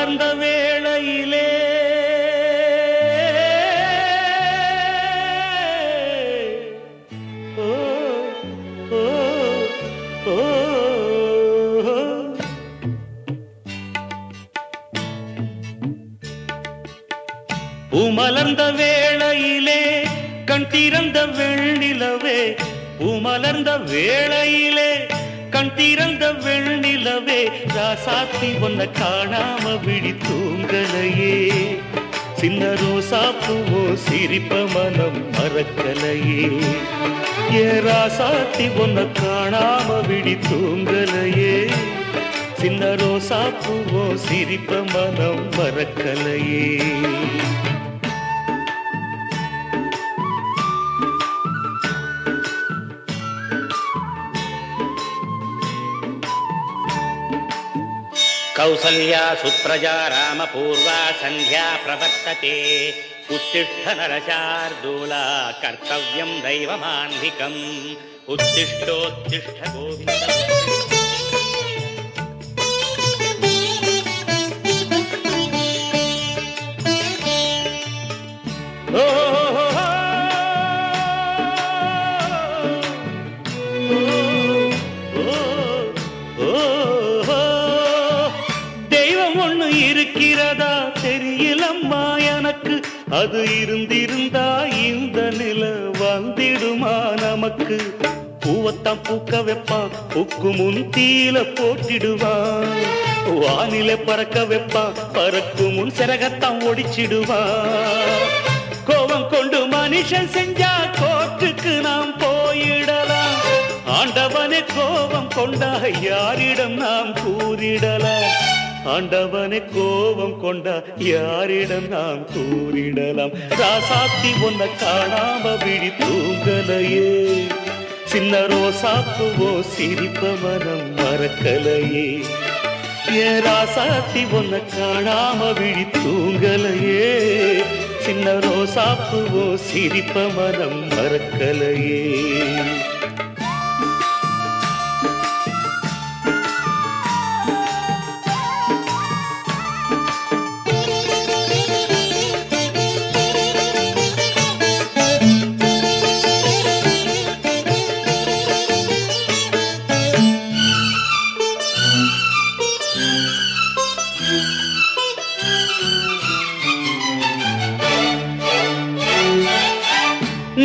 மலர்ந்த வேளையிலே பூமலர்ந்த வேளையிலே கண் திறந்த வெண்ணிலவே பூமலர்ந்த வேளையிலே கண் திறந்த வெண்ணிலவே ராசாத்தி ஒன்ன காணாம விழி தூங்கலையே சின்ன ரோசா பூவோ சிரிப்ப மனம் மறக்கலையே ஏ ராசாத்தி ஒன்ன காணாம விழி தூங்கலையே சின்ன ரோசா பூவோ சிரிப்ப மனம் மறக்கலையே कौसल्या सुप्रजा रामपूर्वा संध्या प्रवर्तते उत्तिष्ठ नरशार्दूला कर्तव्यं दैवमान्धिकम् उत्तिष्ठोत्तिष्ठ गोविन्द இருக்கிறதா தெரியலம்மா எனக்கு அது இருந்திருந்தா இந்த நில வந்திடுமா நமக்கு பூவத்தான் பூக்க வைப்பான் பூக்கு முன் தீல போட்டிடுவான் வானில பறக்க வைப்பான் பறக்கும் முன் சிறகத்தான் ஒடிச்சிடுவான் கோபம் கொண்டு மனுஷன் செஞ்சா கோர்ட்டுக்கு நாம் போயிடலாம் ஆண்டவனே கோபம் கொண்டா யாரிடம் நாம் கூறிடலாம் ஆண்டவனை கோபம் கொண்டா யாரிடம் நாம் கூறிடலாம் ராசாத்தி ஒன்ன காணாம விழி தூங்கலையே சின்ன ரோசாப்புவோ சிரிப்ப மனம் மறக்கலையே ஏ ராசாத்தி ஒன்ன காணாம விழி தூங்கலையே சின்ன ரோசாப்புவோ சிரிப்ப மனம் மறக்கலையே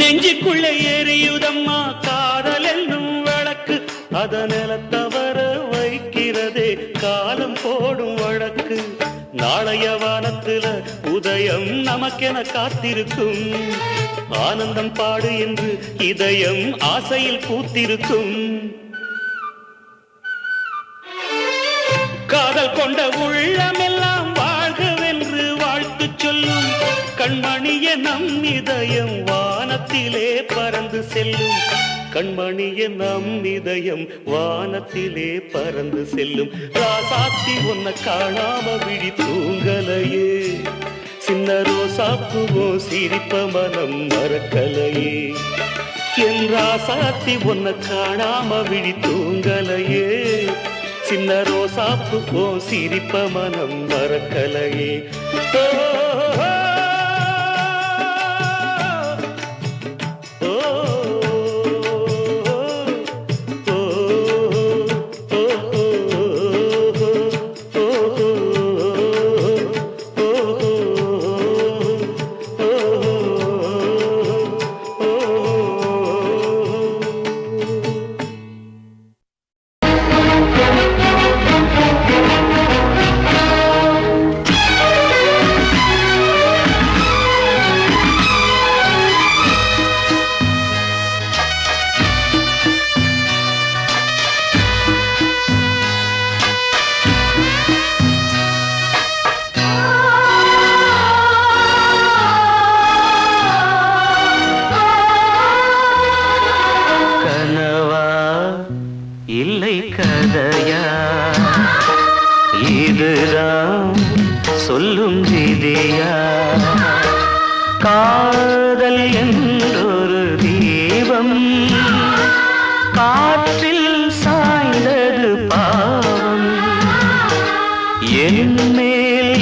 நெஞ்சுக்குள்ளே எரியுதம்மா காதல் என்னும் வழக்கு அதனில தவற வைக்கிறதே காலம் போடும் வழக்கு நாளைய வானத்துல உதயம் நமக்கென காத்திருக்கும் ஆனந்தம் பாடு என்று இதயம் ஆசையில் பூத்திருக்கும் காதல் கொண்ட உள்ளமெல்லாம் வாழ்கவென்று வாழ்த்து சொல்லும் கண்மணிய நம் இதயம் வானத்திலே பறந்து செல்லும் கண்மணிய நம் இதயம் வானத்திலே பறந்து செல்லும் ராசாத்தி ஒன்ன காணாம விழி தூங்கலையே சின்ன ரோசாப்புவோ சிரிப்ப மனம் மறக்கலையே என் ராசாத்தி ஒன்ன காணாம விழி தூங்கலையே சின்ன ரோசாப்புவோ சிரிப்ப மனம் மறக்கலையே இல்லை கதையா இதுதான் சொல்லும் விதியா காதல் என்றொரு தீபம் காற்றில் சாய்ந்தது பாவம் என் மேல்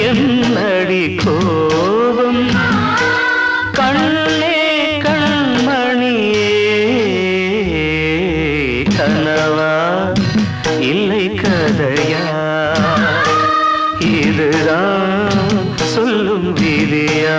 விதியா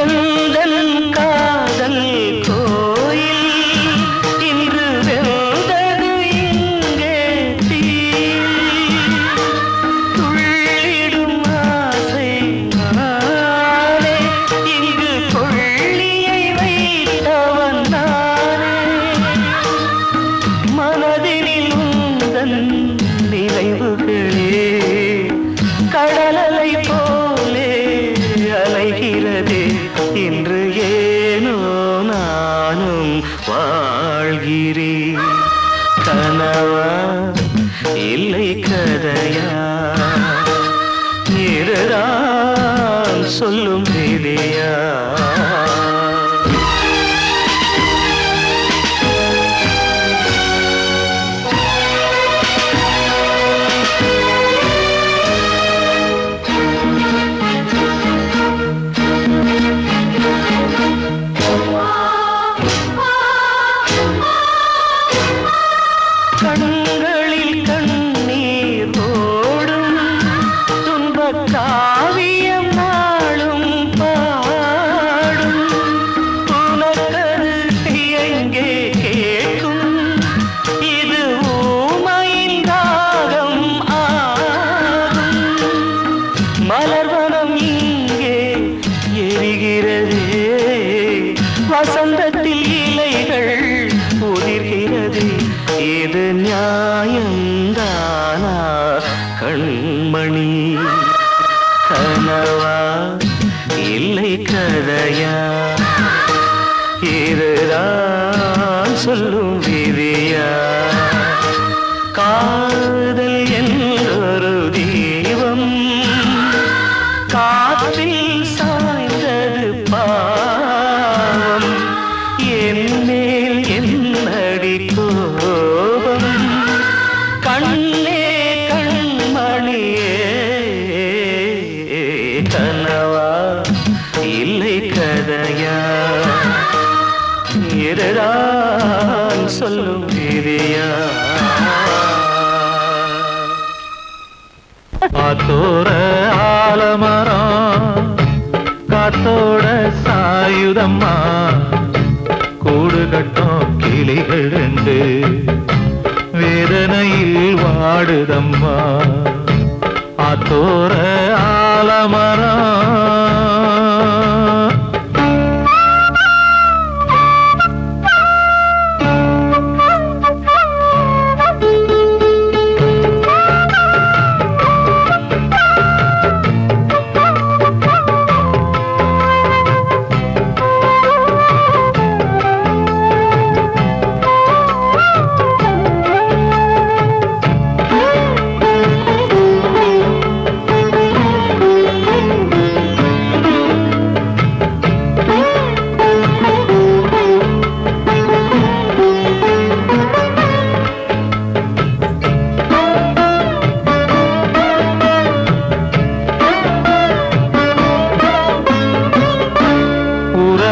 எந்தன் காதல் கோயில் இன்று வெந்தது இங்கே தீ துள்ளிடும் ஆசை நானே இங்கு கொள்ளியை வைத்தவன் நானே மனதினில் உந்தன் நினைவுகளே கடலலை போலே அலைகிறதே இன்று ஏனோ நானும் வாழ்கிறேன் கனவா இல்லை கதையா இதுதான் சொல்லும் விதியா கண்களில் கண்ணீர் ஓடும் துன்பக் காவியம் நாளும் பாடும் உனக்கது எங்கே கேட்கும் இது ஊமையின் ராகம் ஆகும் மலர்வனம் இங்கே எரிகிறதே வசந்தத்தில் இலைகள் உதிர்கிறது இது நியாயந்தானா கண்மணி கனவா இல்லை கதையா இதுதான் சொல்லும் விதியா காதல் என்றொரு தீபம் காற்றில் சாய்ந்தது பாவம் என்னேல் என்னடி கோபம் கண்ணே கண்மணியே கனவா இல்லை கதையா இதுதான் சொல்லும் விதியா காத்தோர ஆலமரம் காத்தோட சாயுதம்மா கூடு கட்டும் கிளிகள் ரெண்டு வேதனையில் வாடுதம்மா ஆத்தோர ஆலமரம்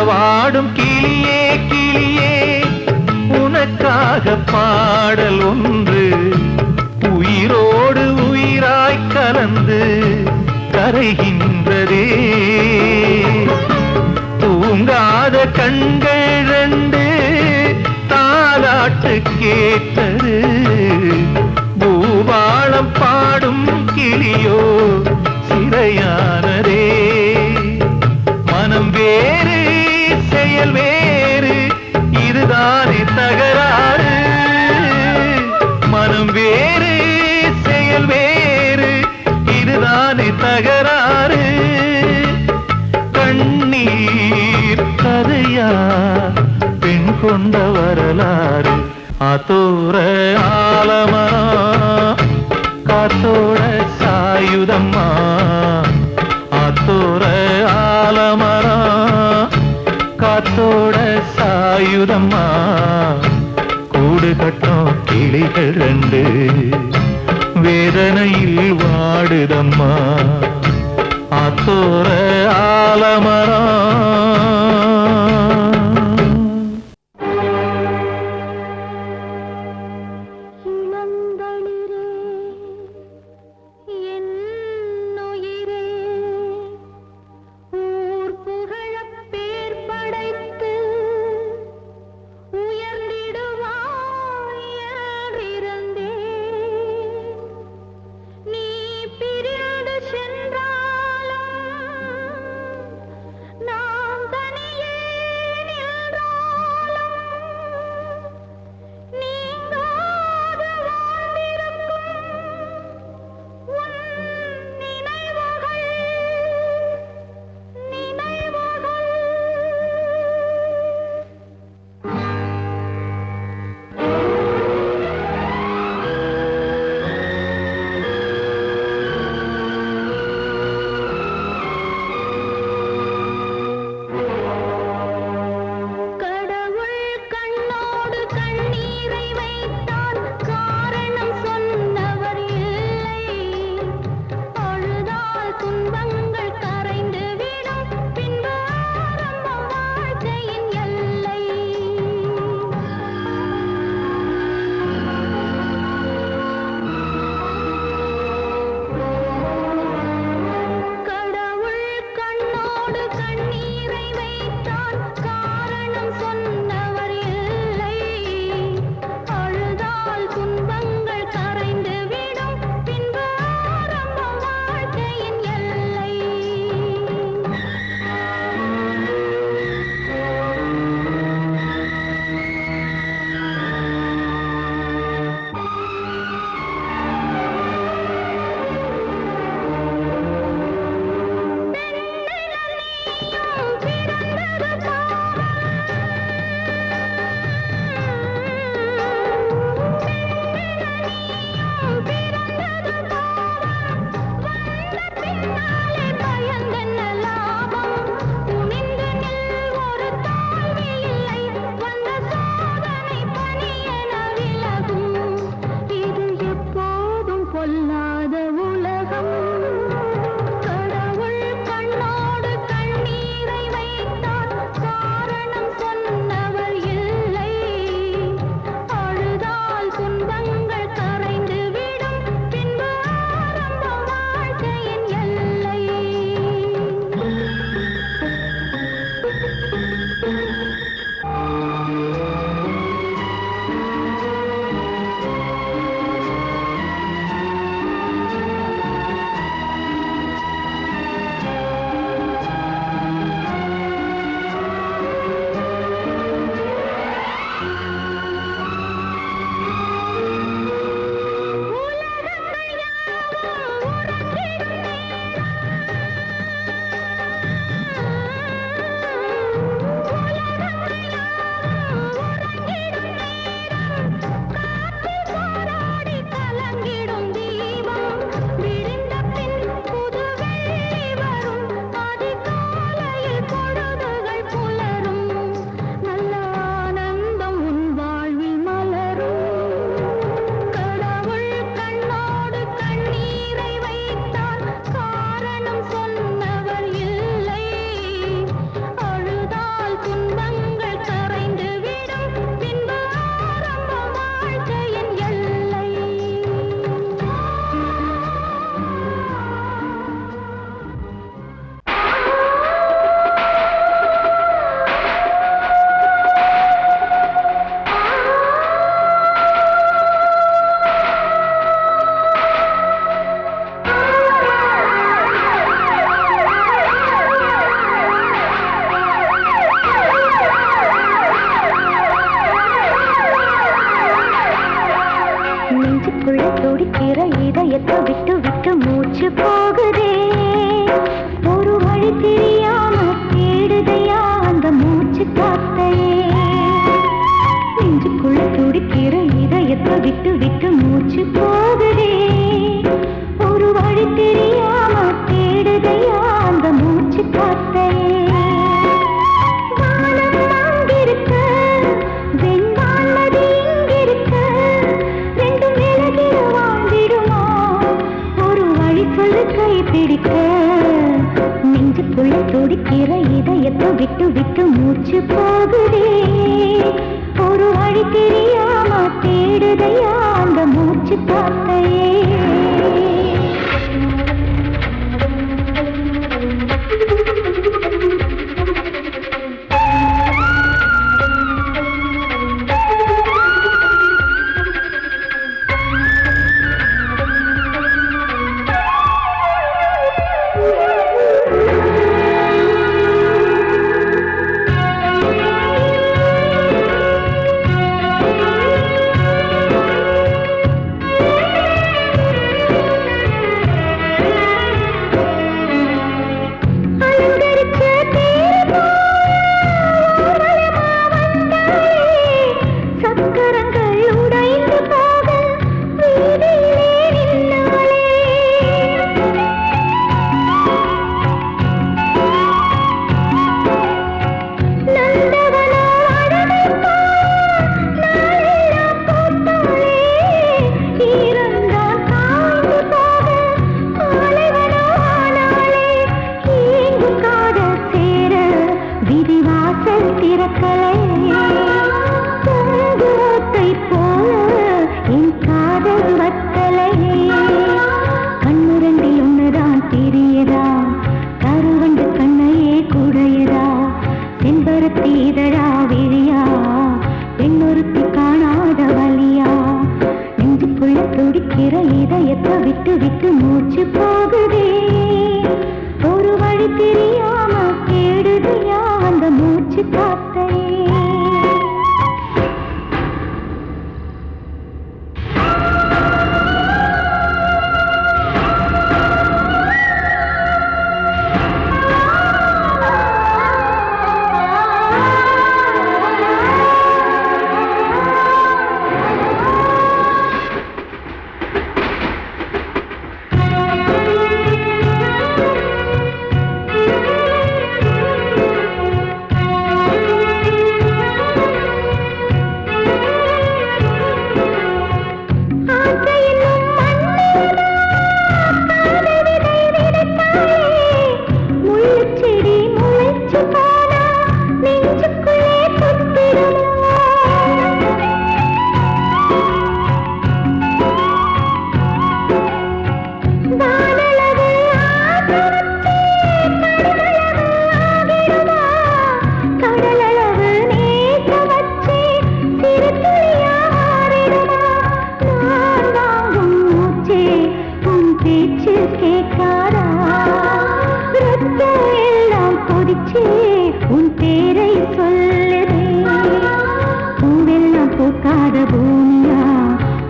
பாடும் கிளியே கிளியே உனக்காக பாடல் ஒன்று உயிரோடு உயிராய் கலந்து கரைகின்றதே தூங்காத கண்கள் ரெண்டு தாலாட்டு கேட்டது பூபாளம் பாடும் கிளியோ சிறையானதே மனம் வேறு செயல் வேறு இதுதானே தகராறு மனம் வேறு செயல் வேறு இதுதானே தகராறு கண்ணீர் கதையா பெண் கொண்ட வரலாறு ஆத்தோர ஆலமரம் காத்தோட சாயுதம்மா ஆத்தோர காத்தோட சாயுதம்மா கூடு கட்டும் கிளிகள் ரெண்டு வேதனையில் வாடுதம்மா ஆத்தோர ஆலமரம். துடிக்கிற இதயத்தை விட்டு விட்டு மூச்சு போகுதே ஒரு வழி தெரியாம தேடுதையா அந்த மூச்சு காத்தையே இதயத்தை விட்டு விட்டு மூச்சு போகுதே ஒரு வழி தெரியாம தேடுதையா அந்த மூச்சு காத்தையே உன் பேரை சொல்லுதே பூவெல்லாம் பூக்காத பூமியா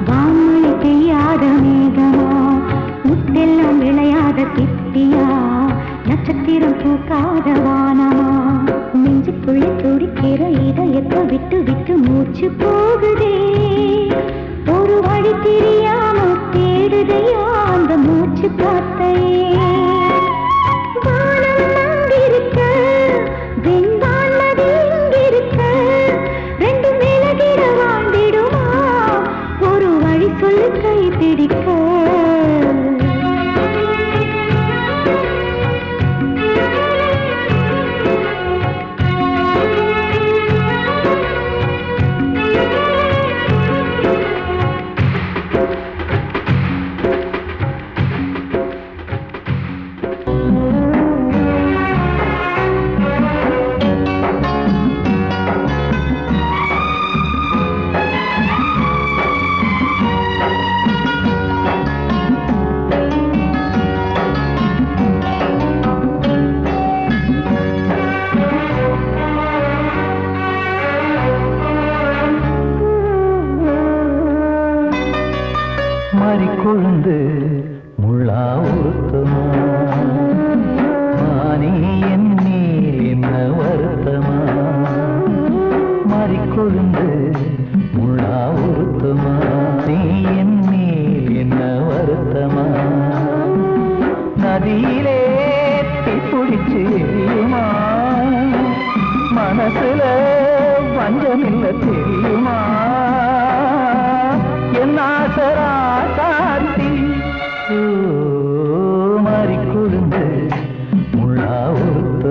வான்மழை பெய்யாத மேகமா முத்தெல்லாம் விளையாத சிப்பியா நட்சத்திரம் பூக்காத வானமா நெஞ்சுக்குள்ளே துடிக்கிற இதயத்தை விட்டு விட்டு மூச்சு போகுதே ஒரு வழி தெரியாம தேடுதையா அந்த மூச்சு காத்தையே கை பிடிக்க கொழுந்து முள்ளா உறுத்தமா மானே என் மேல் என்ன வருத்தமா மாறிக்கொழுந்து முள்ளா உறுத்தமா நீ என் மேல் என்ன வருத்தமா நதியிலே தீப்பிடிச்சு எரியுமா மனசுல வஞ்சமில்ல தெரியுமா என் ஆசரா சாந்தி மாறிக்கொழுந்து முள்ளா உறுத்த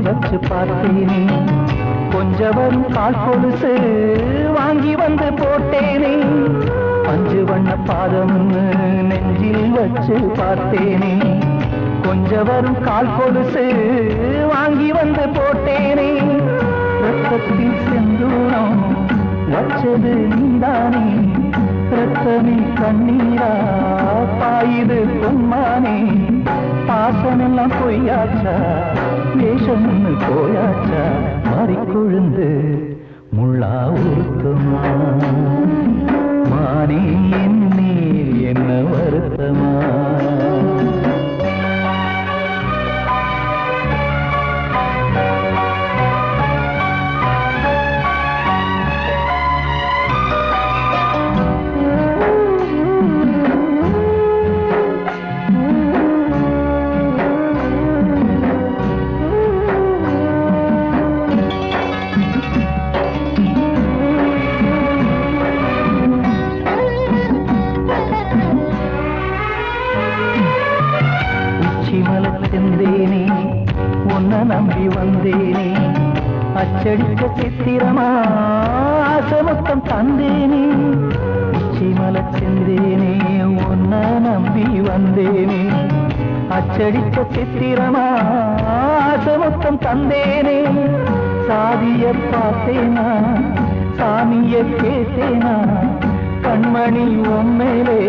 வச்சு பார்த்தேனே கொஞ்சம் வரும் கால் கொலுசு வாங்கி வந்து போட்டேனே அஞ்சு வண்ண பாதம் நெஞ்சில் வச்சு பார்த்தேனே கொஞ்சம் வரும் கால் கொலுசு வாங்கி வந்து போட்டேனே ரத்தத்தில் செந்தூரம் வச்சது நீதானே ரத்தமே கண்ணீரா பாயுது பொன்மானே பாசமெல்லாம் பொய்யாச்சா வேஷம்னு போயாச்சா மாறிக்கொழுந்து முள்ளா உருத்தமா மானே என் மேல் என்ன வருத்தமா செந்தேனே உன்னை நம்பி வந்தேனே அச்சடிக்க சித்திரமா ஆசமொத்தம் தந்தேனே உச்சிமல செந்தேனே உன்னை நம்பி வந்தேனே அச்சடிக்க சித்திரமா ஆசமொத்தம் தந்தேனே சாதிய பார்த்தேனா சாமிய கேட்டேனா கண்மணி உம்மேலே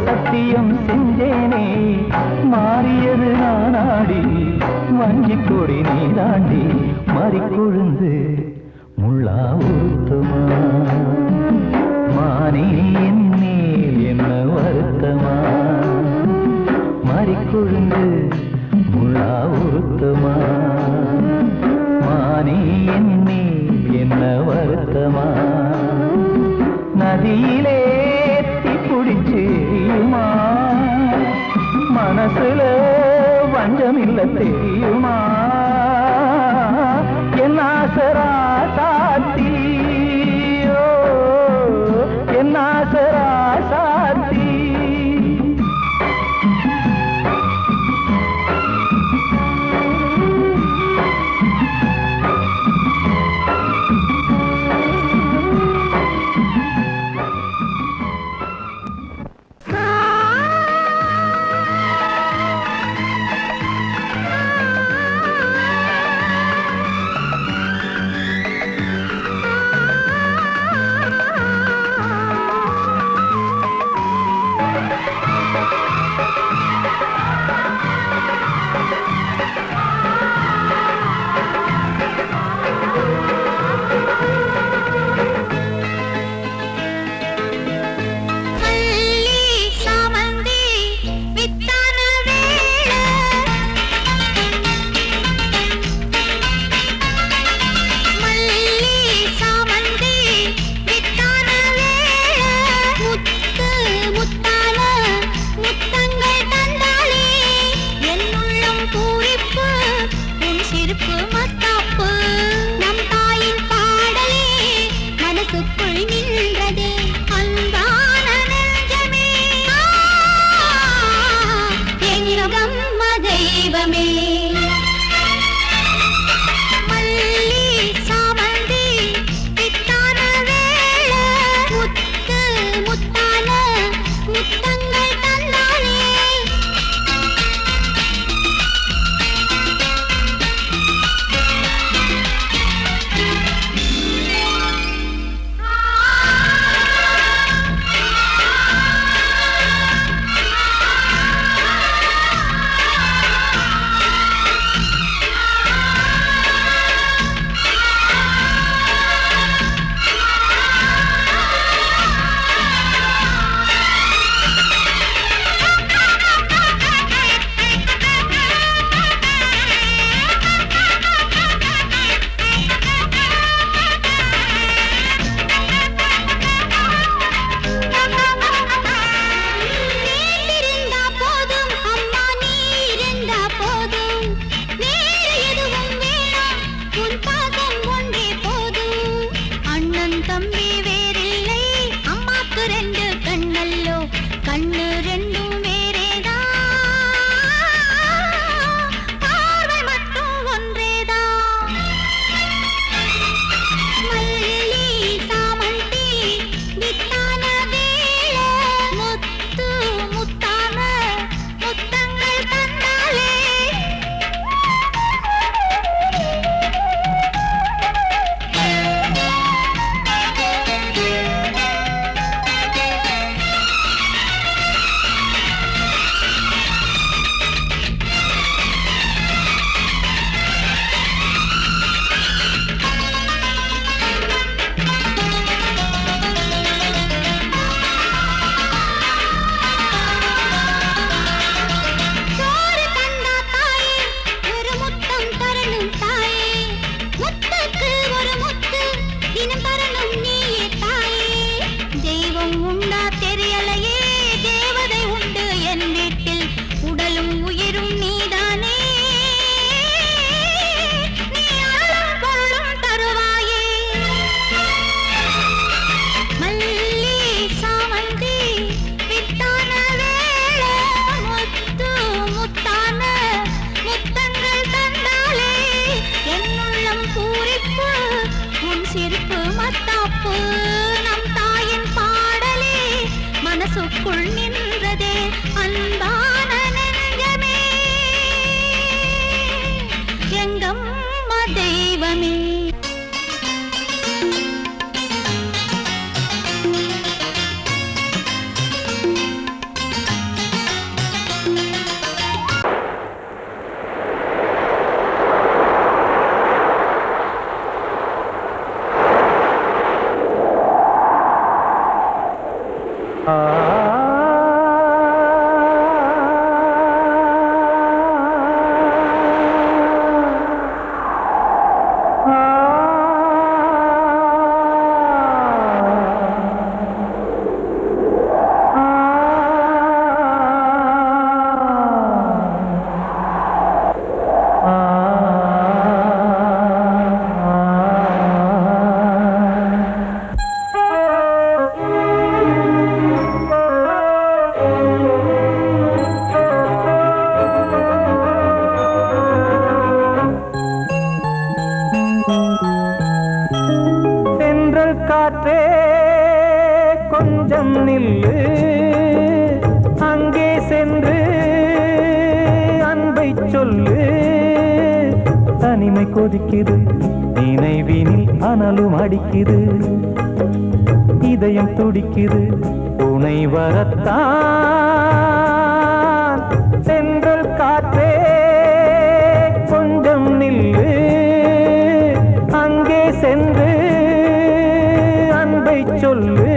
சத்தியம் செஞ்சேனே மாறியது நானாடி வஞ்சி கொடி நீதாண்டி மாறிக்கொழுந்து முள்ளா உருத்தமா மானே என் மேல் என்ன வருத்தமா மாறிக்கொழுந்து முள்ளா உருத்தமா மானே என் மேல் என்ன வருத்தமா நதியிலே தீப்பிடிச்சு எரியுமா மனசுல வஞ்சமில்ல தெரியுமா என் ஆசரா சாத்தி என் ஆசரா சாத்தி நில்லு அங்கே சென்று அன்பை சொல்லு. தனிமை கொதிக்குது நினைவினில் அனலும் அடிக்குது. இதயம் துடிக்குது துணை வரத்தான். சென்றல் காற்றே கொஞ்சம் நில்லு அங்கே சென்று அன்பை சொல்லு.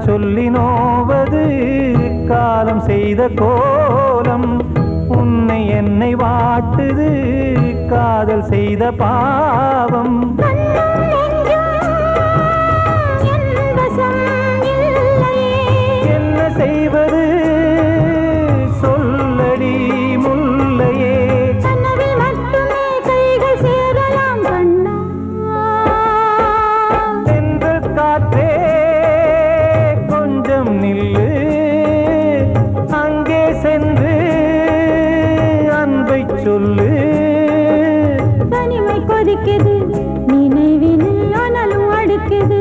சொல்லி நோவது காலம் செய்த கோலம். உன்னை என்னை வாட்டுது காதல் செய்த பாவம். என்ன செய்வது சொல்லடி முல்லையே. சென்று காற்றே நில்லு அங்கே சென்று அன்பை சொல்லு. தனிமை கொதிக்குது நினைவினில் அனலும் அடிக்குது.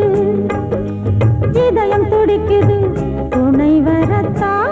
இதயம் துடிக்குது துணை வரத்தான்.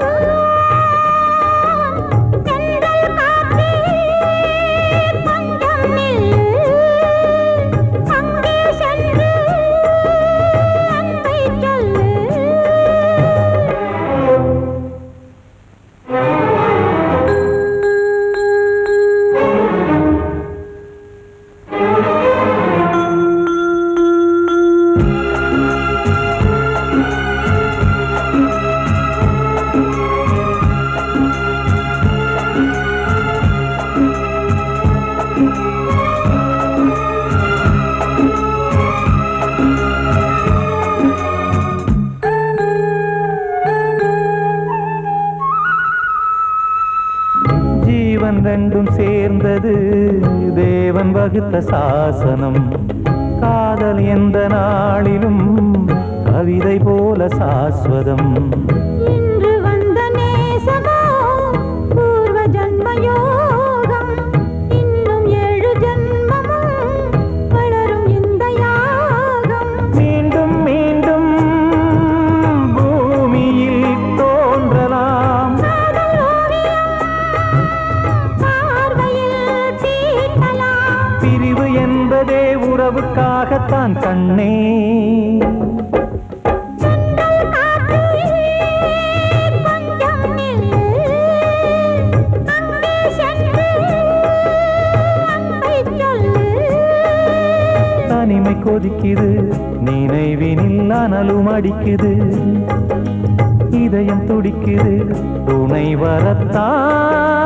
ஜீவன் ரெண்டும் சேர்ந்தது தேவன் வகுத்த சாசனம். காதல் எந்த நாளிலும் கவிதை போல சாஸ்வதம். இன்று வந்த நேசமோ பூர்வ ஜன்மயோகம். இன்னும் 7 ஜன்மமும் வளரும் இந்த யாகம். மீண்டும் மீண்டும் பூமியில் தோன்றலாம். பிரிவு என்பதே உறவுக்காகத்தான் கண்ணே. தனிமை கொதிக்குது நினைவினில் அனலும் அடிக்குது. இதயம் துடிக்குது துணை வரத்தான்.